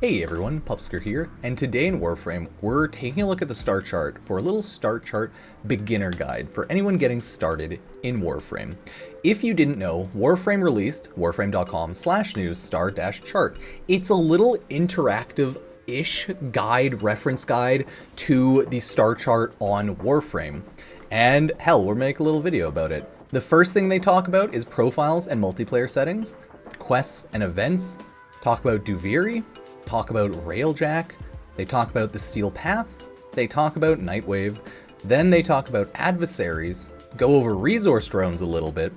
Hey everyone, Pupsker here, and today in Warframe, we're taking a look at the star chart for a little star chart beginner guide for anyone getting started in Warframe. If you didn't know, Warframe released warframe.com/news star-chart. It's a little interactive-ish guide, reference guide to the star chart on Warframe. And hell, we'll make a little video about it. The first thing they talk about is profiles and multiplayer settings, quests and events, talk about Duvar, talk about Railjack, they talk about the Steel Path, they talk about Nightwave, then they talk about adversaries, go over resource drones a little bit,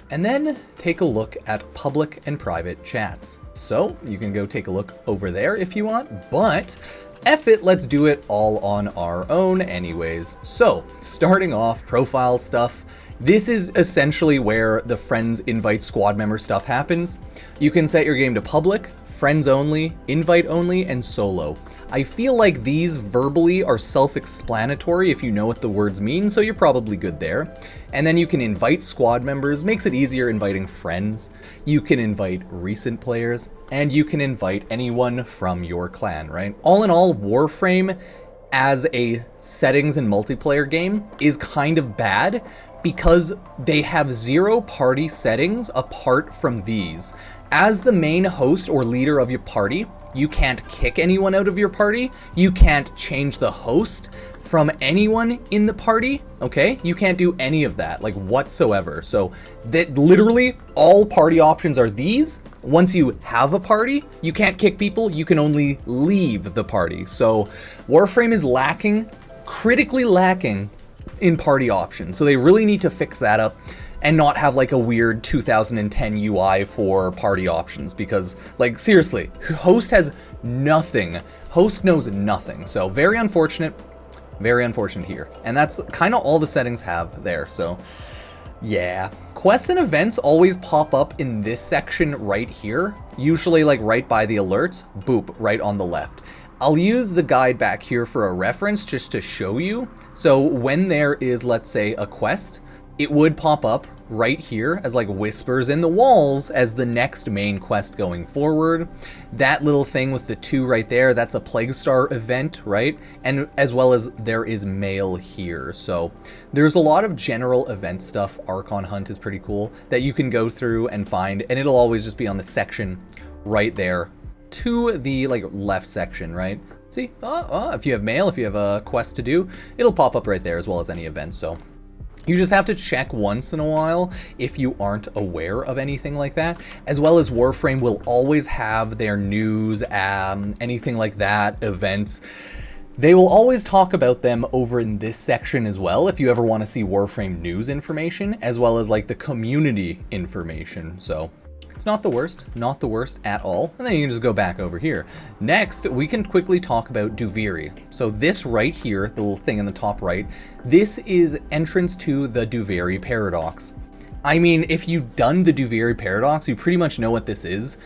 and then take a look at public and private chats. So you can go take a look over there if you want, but F it, let's do it all on our own anyways. So starting off, profile stuff. This is essentially where the friends invite squad member stuff happens. You can set your game to public, friends only, invite only, and solo. I feel like these verbally are self-explanatory if you know what the words mean, so you're probably good there. And then you can invite squad members, makes it easier inviting friends. You can invite recent players, and you can invite anyone from your clan, right? All in all, Warframe as a settings and multiplayer game is kind of bad because they have zero party settings apart from these. As the main host or leader of your party, you can't kick anyone out of your party. You can't change the host from anyone in the party, okay? You can't do any of that, like whatsoever. So that literally all party options are these. Once you have a party, you can't kick people, you can only leave the party. So Warframe is lacking, critically lacking in party options. So they really need to fix that up and not have like a weird 2010 UI for party options, because like seriously, host has nothing. Host knows nothing. So very unfortunate here. And that's kind of all the settings have there. So yeah, quests and events always pop up in this section right here, usually like right by the alerts, boop, right on the left. I'll use the guide back here for a reference just to show you. So when there is, let's say, a quest, it would pop up right here as like whispers in the walls as the next main quest going forward. That little thing with the 2 right there, that's a Plague Star event, right? And as well as there is mail here. So there's a lot of general event stuff. Archon Hunt is pretty cool that you can go through and find, and it'll always just be on the section right there to the like left section, right? See, if you have mail, if you have a quest to do, it'll pop up right there as well as any events. So you just have to check once in a while if you aren't aware of anything like that, as well as Warframe will always have their news, anything like that, events. They will always talk about them over in this section as well if you ever want to see Warframe news information, as well as like the community information. So it's not the worst at all. And then you can just go back over here. Next, we can quickly talk about Duvar. So this right here, the little thing in the top right, this is entrance to the Duvar paradox. I mean, if you've done the Duvar paradox, you pretty much know what this is,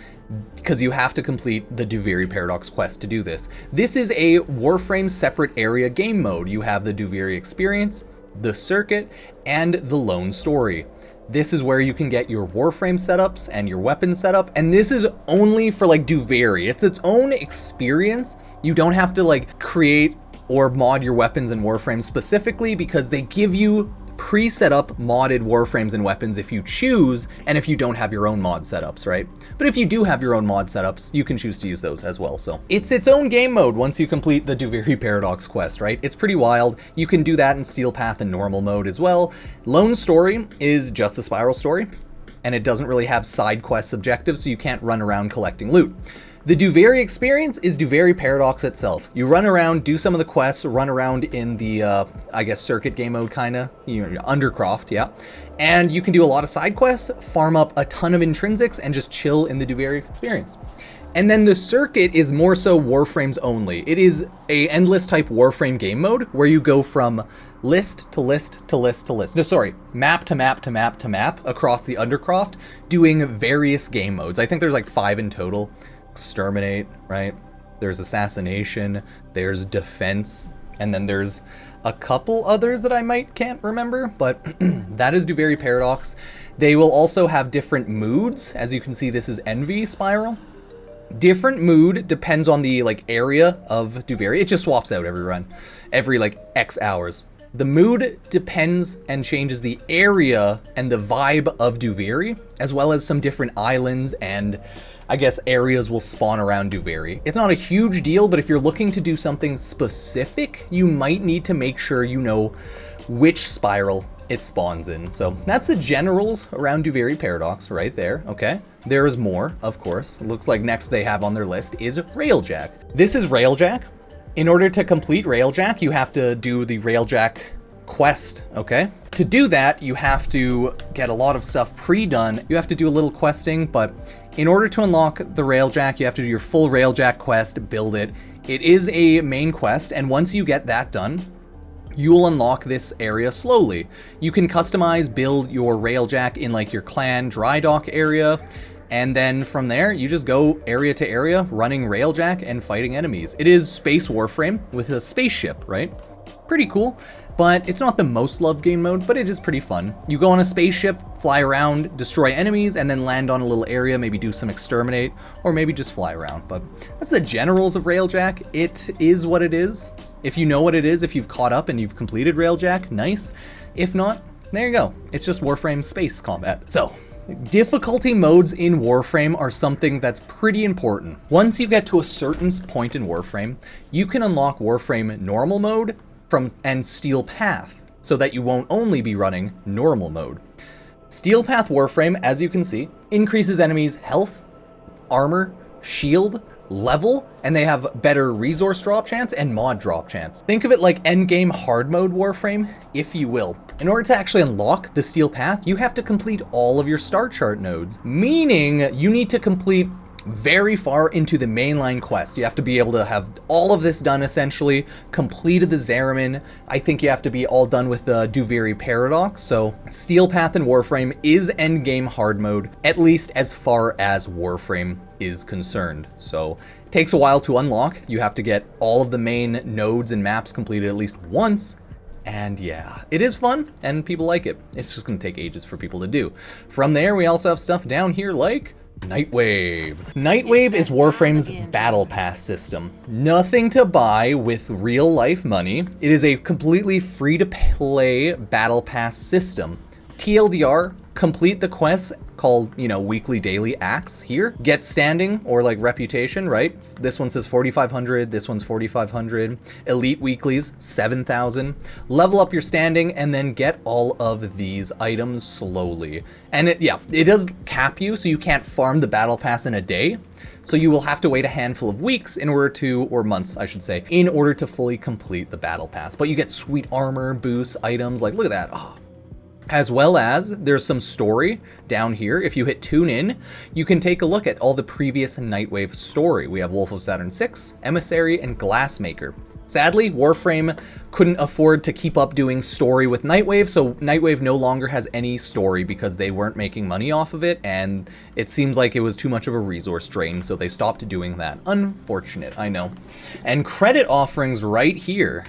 because you have to complete the Duvar paradox quest to do this. This is a Warframe separate area game mode. You have the Duvar experience, the circuit, and the lone story. This is where you can get your Warframe setups and your weapon setup, and this is only for like Duvar. It's its own experience. You don't have to like create or mod your weapons in Warframe specifically, because they give you pre-set up modded Warframes and weapons if you choose, and if you don't have your own mod setups, right? But if you do have your own mod setups, you can choose to use those as well. So it's its own game mode once you complete the Duvar Paradox quest, right? It's pretty wild. You can do that in Steel Path and normal mode as well. Lone Story is just the Spiral story, and it doesn't really have side quest objectives, so you can't run around collecting loot. The Duvar experience is Duvar Paradox itself. You run around, do some of the quests, run around in the, I guess, circuit game mode, kinda, you know, Undercroft, yeah. And you can do a lot of side quests, farm up a ton of intrinsics, and just chill in the Duvar experience. And then the circuit is more so Warframes only. It is a endless type Warframe game mode where you go from list to list to list to list. No, sorry, map to map to map to map across the Undercroft, doing various game modes. I think there's like 5 in total. Exterminate, right? There's assassination, there's defense, and then there's a couple others that I can't remember, but that is Duvar Paradox. They will also have different moods. As you can see, this is Envy Spiral. Different mood depends on the like area of Duvar. It just swaps out every run, every like X hours. The mood depends and changes the area and the vibe of Duvar, as well as some different islands and I guess areas will spawn around Duvar. It's not a huge deal, but if you're looking to do something specific, you might need to make sure you know which spiral it spawns in. So that's the generals around Duvar Paradox right there, okay? There is more, of course. It looks like next they have on their list is Railjack. This is Railjack. In order to complete Railjack, you have to do the Railjack quest, okay? To do that, you have to get a lot of stuff pre-done. You have to do a little questing, but in order to unlock the Railjack, you have to do your full Railjack quest, build it. It is a main quest, and once you get that done, you will unlock this area slowly. You can customize, build your Railjack in like your clan dry dock area, and then from there, you just go area to area, running Railjack and fighting enemies. It is Space Warframe with a spaceship, right? Pretty cool, but it's not the most loved game mode, but it is pretty fun. You go on a spaceship, fly around, destroy enemies, and then land on a little area, maybe do some exterminate, or maybe just fly around. But that's the generals of Railjack. It is what it is. If you know what it is, if you've caught up and you've completed Railjack, nice. If not, there you go. It's just Warframe space combat. So, difficulty modes in Warframe are something that's pretty important. Once you get to a certain point in Warframe, you can unlock Warframe normal mode and Steel Path, so that you won't only be running normal mode. Steel Path Warframe, as you can see, increases enemies' health, armor, shield, level, and they have better resource drop chance and mod drop chance. Think of it like endgame hard mode Warframe, if you will. In order to actually unlock the Steel Path, you have to complete all of your star chart nodes, meaning you need to complete very far into the mainline quest. You have to be able to have all of this done essentially, completed the Zariman. I think you have to be all done with the Duvar Paradox. So Steel Path and Warframe is endgame hard mode, at least as far as Warframe is concerned. So it takes a while to unlock. You have to get all of the main nodes and maps completed at least once. And yeah, it is fun and people like it. It's just gonna take ages for people to do. From there, we also have stuff down here like Nightwave. Nightwave is Warframe's battle pass system. Nothing to buy with real life money. It is a completely free to play battle pass system. TLDR, complete the quests called, weekly, daily acts here. Get standing or like reputation, right? This one says 4,500, this one's 4,500. Elite weeklies, 7,000. Level up your standing and then get all of these items slowly. And it does cap you, so you can't farm the battle pass in a day. So you will have to wait a handful of weeks in order to, or months, I should say, in order to fully complete the battle pass. But you get sweet armor, boosts, items, like look at that. Oh. As well as there's some story down here. If you hit tune in, you can take a look at all the previous Nightwave story. We have Wolf of Saturn 6, Emissary, and Glassmaker. Sadly, Warframe couldn't afford to keep up doing story with Nightwave, so Nightwave no longer has any story because they weren't making money off of it, and it seems like it was too much of a resource drain, so they stopped doing that. Unfortunate, I know. And credit offerings right here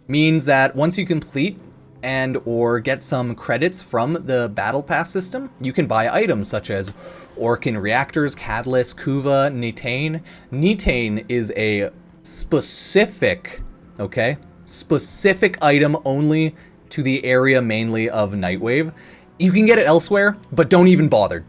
means that once you complete and or get some credits from the battle pass system, you can buy items such as Orkin reactors, catalyst, Kuva, Netane. Netane is a specific item only to the area mainly of Nightwave. You can get it elsewhere, but don't even bother.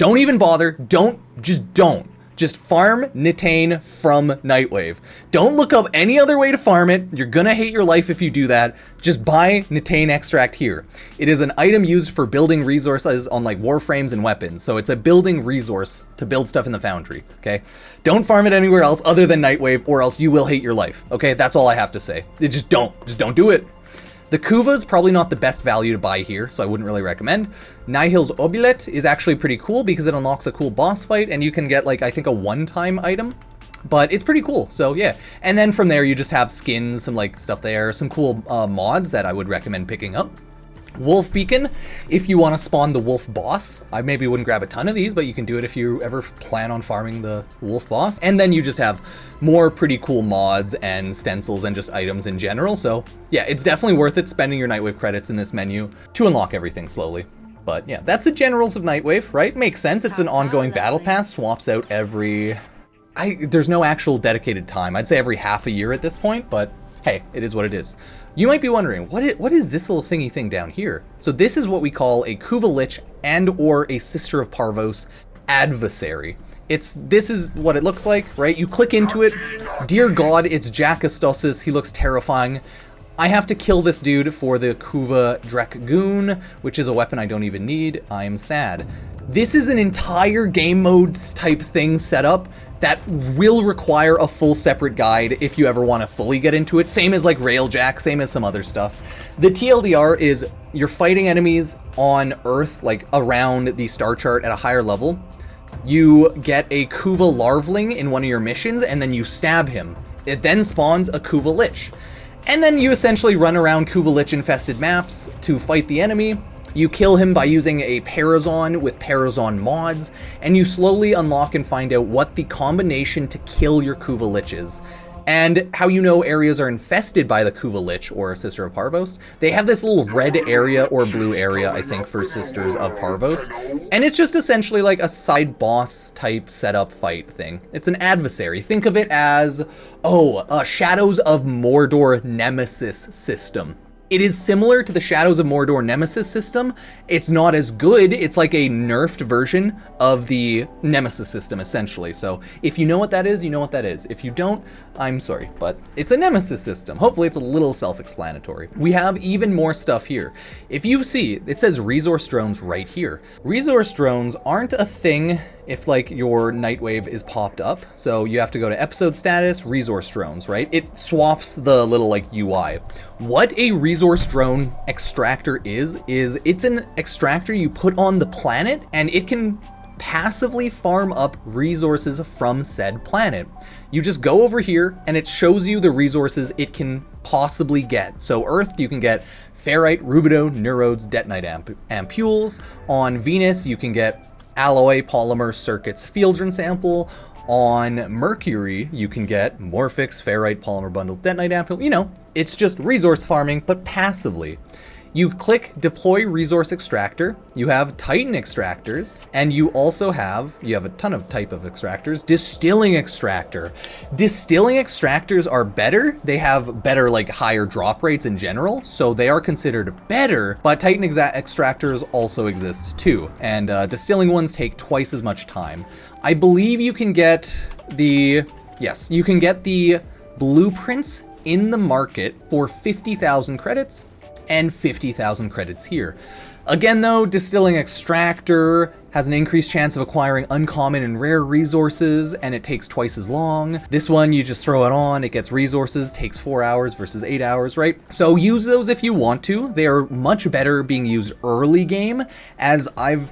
Just farm Netane from Nightwave. Don't look up any other way to farm it. You're gonna hate your life if you do that. Just buy Netane extract here. It is an item used for building resources on like warframes and weapons. So it's a building resource to build stuff in the foundry, okay? Don't farm it anywhere else other than Nightwave or else you will hate your life, okay? That's all I have to say. Just don't do it. The Kuva is probably not the best value to buy here, so I wouldn't really recommend. Nihil's Obulet is actually pretty cool because it unlocks a cool boss fight, and you can get, like, I think a one-time item. But it's pretty cool, so yeah. And then from there, you just have skins, some, like, stuff there, some cool mods that I would recommend picking up. Wolf Beacon, if you want to spawn the wolf boss. I maybe wouldn't grab a ton of these, but you can do it if you ever plan on farming the wolf boss. And then you just have more pretty cool mods and stencils and just items in general. So yeah, it's definitely worth it spending your Nightwave credits in this menu to unlock everything slowly. But yeah, that's the generals of Nightwave, right? Makes sense. It's an ongoing battle pass, swaps out every... there's no actual dedicated time. I'd say every half a year at this point, but hey, it is what it is. You might be wondering, what is this little thingy thing down here? So this is what we call a Kuva Lich and or a Sister of Parvos adversary. This is what it looks like, right? You click into it. Dear God, it's Jackastosis. He looks terrifying. I have to kill this dude for the Kuva Dragoon, which is a weapon I don't even need. I'm sad. This is an entire game modes type thing set up that will require a full separate guide if you ever want to fully get into it. Same as like Railjack, same as some other stuff. The TLDR is you're fighting enemies on Earth, like around the star chart at a higher level. You get a Kuva Larvling in one of your missions, and then you stab him. It then spawns a Kuva Lich. And then you essentially run around Kuva Lich infested maps to fight the enemy. You kill him by using a Parazon with Parazon mods, and you slowly unlock and find out what the combination to kill your Kuva Lich is. And how you know areas are infested by the Kuva Lich or Sister of Parvos. They have this little red area or blue area, I think, for Sisters of Parvos. And it's just essentially like a side boss type setup fight thing. It's an adversary. Think of it as, a Shadows of Mordor Nemesis system. It is similar to the Shadows of Mordor Nemesis system. It's not as good. It's like a nerfed version of the Nemesis system, essentially. So if you know what that is, you know what that is. If you don't, I'm sorry, but it's a Nemesis system. Hopefully it's a little self-explanatory. We have even more stuff here. If you see, it says resource drones right here. Resource drones aren't a thing if like your Nightwave is popped up. So you have to go to episode status, resource drones, right? It swaps the little like UI. What a resource drone extractor is it's an extractor you put on the planet, and it can passively farm up resources from said planet. You just go over here and it shows you the resources it can possibly get. So Earth, you can get ferrite, rubido, neurodes, detonite ampules. On Venus, you can get alloy, polymer, circuits, fieldrin sample. On Mercury, you can get Morphix, ferrite, polymer bundle, detonite ampule. You know, it's just resource farming, but passively. You click deploy resource extractor, you have Titan extractors, and you also have a ton of type of extractors. Distilling extractor. Distilling extractors are better. They have better, like higher drop rates in general, so they are considered better, but Titan extractors also exist too. And distilling ones take twice as much time. I believe you can get the blueprints in the market for 50,000 credits and 50,000 credits here. Again though, distilling extractor has an increased chance of acquiring uncommon and rare resources, and it takes twice as long. This one, you just throw it on, it gets resources, takes 4 hours versus 8 hours, right? So use those if you want to. They are much better being used early game, as I've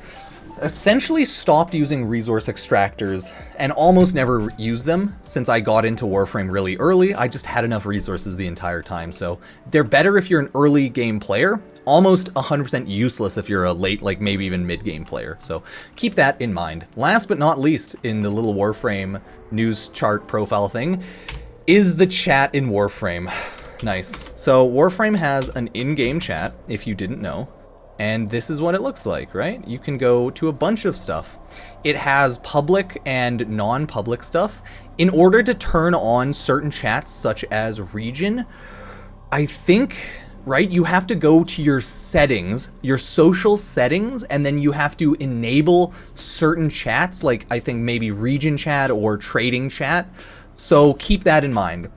essentially stopped using resource extractors and almost never used them since I got into Warframe really early. I just had enough resources the entire time. So they're better if you're an early game player, almost 100% useless if you're a late, like maybe even mid game player. So keep that in mind. Last but not least, in the little Warframe news chart profile thing, is the chat in Warframe. Nice. So Warframe has an in-game chat, if you didn't know. And this is what it looks like, right? You can go to a bunch of stuff. It has public and non-public stuff. In order to turn on certain chats, such as region, I think, right, you have to go to your settings, your social settings, and then you have to enable certain chats, like I think maybe region chat or trading chat. So keep that in mind.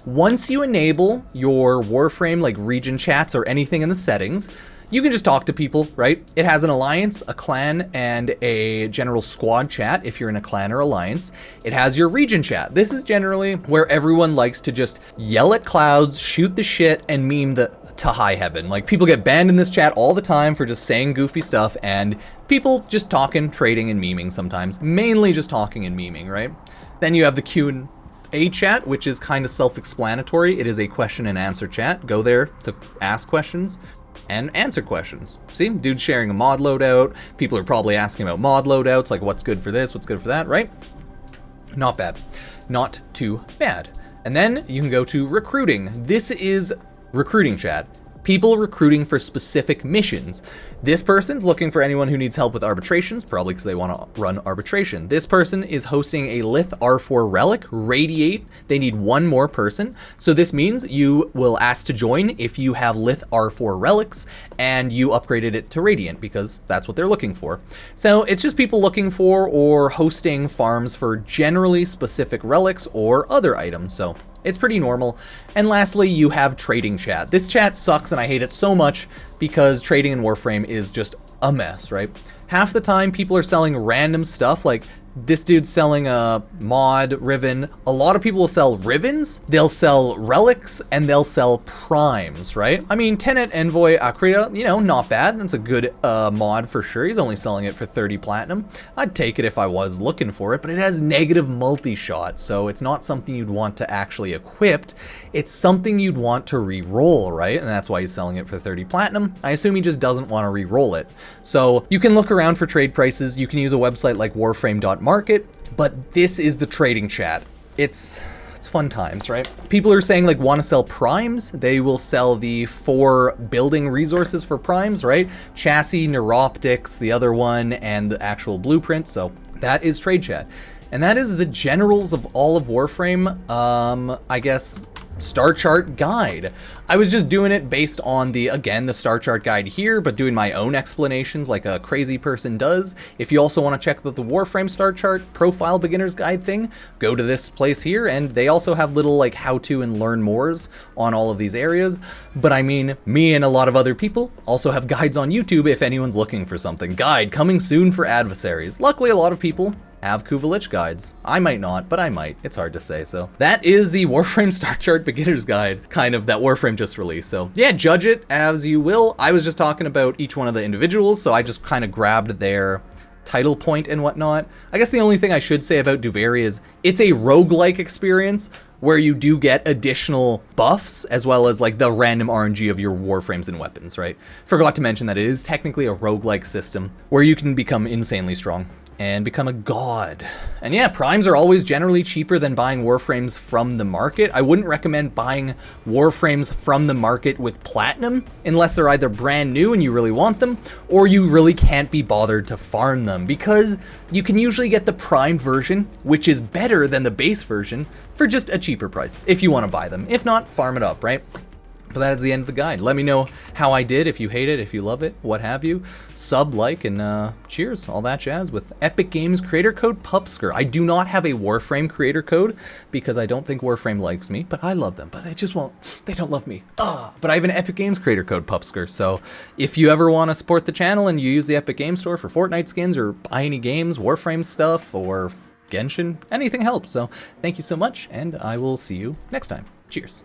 Once you enable your Warframe, like region chats or anything in the settings, you can just talk to people, right? It has an alliance, a clan, and a general squad chat if you're in a clan or alliance. It has your region chat. This is generally where everyone likes to just yell at clouds, shoot the shit, and meme to high heaven. Like, people get banned in this chat all the time for just saying goofy stuff, and people just talking, trading, and memeing sometimes. Mainly just talking and memeing, right? Then you have the Q&A chat, which is kind of self-explanatory. It is a question and answer chat. Go there to ask questions and answer questions. See, dude's sharing a mod loadout. People are probably asking about mod loadouts, like what's good for this, what's good for that, right? Not bad. Not too bad. And then you can go to recruiting. This is recruiting chat. People recruiting for specific missions. This person's looking for anyone who needs help with arbitrations, probably because they want to run arbitration. This person is hosting a Lith R4 relic, Radiate. They need one more person. So this means you will ask to join if you have Lith R4 relics and you upgraded it to Radiant, because that's what they're looking for. So it's just people looking for or hosting farms for generally specific relics or other items. So it's pretty normal. And lastly, you have trading chat. This chat sucks and I hate it so much because trading in Warframe is just a mess, right? Half the time people are selling random stuff, like this dude's selling a mod riven. A lot of people will sell rivens, they'll sell relics, and they'll sell primes, right? I mean, Tenet Envoy Akrita, you know, not bad. That's a good mod for sure. He's only selling it for 30 platinum. I'd take it if I was looking for it, but it has negative multi-shot, so it's not something you'd want to actually equip. It's something you'd want to re-roll, right? And that's why he's selling it for 30 platinum. I assume he just doesn't want to re-roll it. So you can look around for trade prices. You can use a website like warframe.market, but this is the trading chat. It's fun times, right? People are saying like want to sell primes. They will sell the 4 building resources for primes, right? Chassis, neuroptics, the other one, and the actual blueprint. So that is trade chat. And that is the generals of all of Warframe. I guess star chart guide. I was just doing it based on the star chart guide here, but doing my own explanations like a crazy person does. If you also want to check the Warframe star chart profile beginner's guide thing, go to this place here, and they also have little like how to and learn mores on all of these areas. But I mean, me and a lot of other people also have guides on YouTube if anyone's looking for something. Guide coming soon for adversaries. Luckily, a lot of people have Kuich guides. I might not, but I might. It's hard to say. So that is the Warframe Star Chart Beginner's Guide, kind of, that Warframe just released. So yeah, judge it as you will. I was just talking about each one of the individuals, so I just kind of grabbed their title point and whatnot. I guess the only thing I should say about Duvar is it's a roguelike experience where you do get additional buffs as well as like the random RNG of your warframes and weapons, right? Forgot to mention that it is technically a roguelike system where you can become insanely strong and become a god. And yeah, primes are always generally cheaper than buying warframes from the market. I wouldn't recommend buying warframes from the market with platinum unless they're either brand new and you really want them, or you really can't be bothered to farm them, because you can usually get the prime version, which is better than the base version, for just a cheaper price if you want to buy them. If not, farm it up, right? But that is the end of the guide. Let me know how I did, if you hate it, if you love it, what have you. Sub, like, and cheers, all that jazz with Epic Games creator code Pupsker. I do not have a Warframe creator code because I don't think Warframe likes me, but I love them. But they just won't, they don't love me. But I have an Epic Games creator code Pupsker. So if you ever want to support the channel and you use the Epic Games Store for Fortnite skins or buy any games, Warframe stuff, or Genshin, anything helps. So thank you so much, and I will see you next time. Cheers.